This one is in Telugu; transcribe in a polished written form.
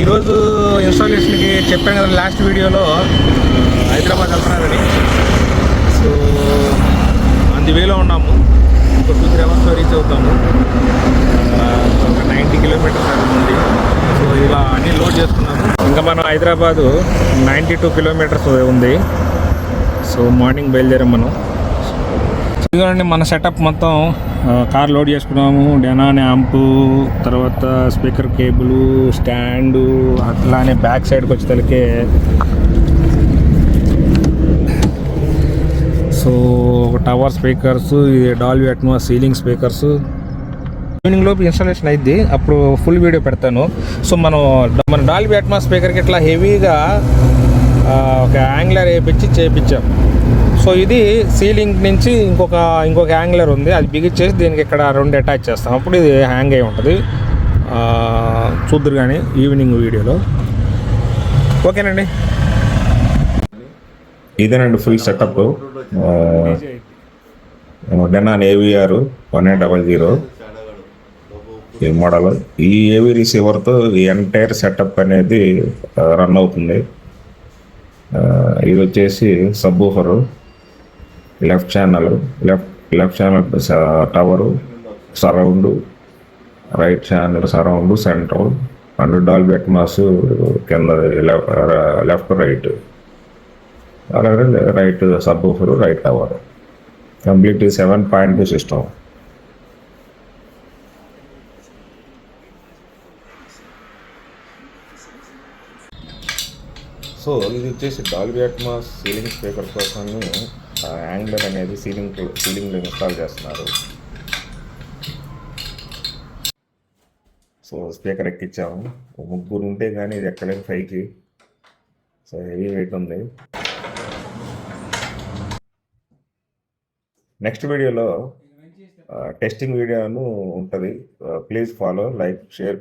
ఈరోజు ఇన్స్టాలేషన్కి చెప్పాను కదా లాస్ట్ వీడియోలో హైదరాబాద్ వెళ్తున్నారని. సో అంది వేలో ఉన్నాము. ఒక 2-3 అవర్స్లో రీచ్ అవుతాము. ఒక 90 కిలోమీటర్స్ ఉంది. సో ఇలా అన్నీ లోడ్ చేసుకున్నాము. ఇంకా మనం హైదరాబాదు 92 కిలోమీటర్స్ ఉంది. సో మార్నింగ్ బయలుదేరాం మనం. ఇదిగోండి మన సెటప్ మొత్తం. కార్ లోడ్ చేసుకున్నాము. డెనాన్ యాంపు, తర్వాత స్పీకర్ కేబుల్, స్టాండు, అట్లానే బ్యాక్ సైడ్కి వచ్చేసరికి సో ఒక టవర్ స్పీకర్స్, ఇది Dolby Atmos ceiling speakers. Evening లోపు ఇన్స్టాలేషన్ అయింది, అప్పుడు ఫుల్ వీడియో పెడతాను. సో మన డాల్బీ అట్మాస్ స్పీకర్కి ఇట్లా హెవీగా ఒక యాంగ్లర్ వేయించి చేయించాం. సో ఇది సీలింగ్ నుంచి ఇంకొక యాంగ్లర్ ఉంది, అది బిగించేసి దీనికి ఇక్కడ 2 అటాచ్ చేస్తాం. అప్పుడు ఇది హ్యాంగ్ అయి ఉంటుంది. చూద్దరు కానీ ఈవినింగ్ వీడియోలో. ఓకేనండి, ఇదేనండి ఫుల్ సెటప్. డెనాన్ AVR 1800 ఈ మోడల్. ఈ ఏవీ రిసీవర్తో ఈ ఎంటైర్ సెటప్ అనేది రన్ అవుతుంది. ఇది వచ్చేసి subwoofer, left channel tower, surround, right channel surround, central and Dolby Atmos కింద లెఫ్ట్ రైట్, అలాగే right subwoofer, right tower. Complete 7.2 system. So ఇది వచ్చేసి డాల్బీ అట్మాస్ సీలింగ్ స్పీకర్ కోసం యాంగ్లర్ అనేది సీలింగ్లో ఇన్స్టాల్ చేస్తున్నారు. సో స్పీకర్ ఎక్కించాము. 3 ఉంటే కానీ ఇది ఎక్కలేని పైకి. సో హెవీ వెయిట్ ఉంది. నెక్స్ట్ వీడియోలో టెస్టింగ్ వీడియోను ఉంటుంది. Please follow, like, share.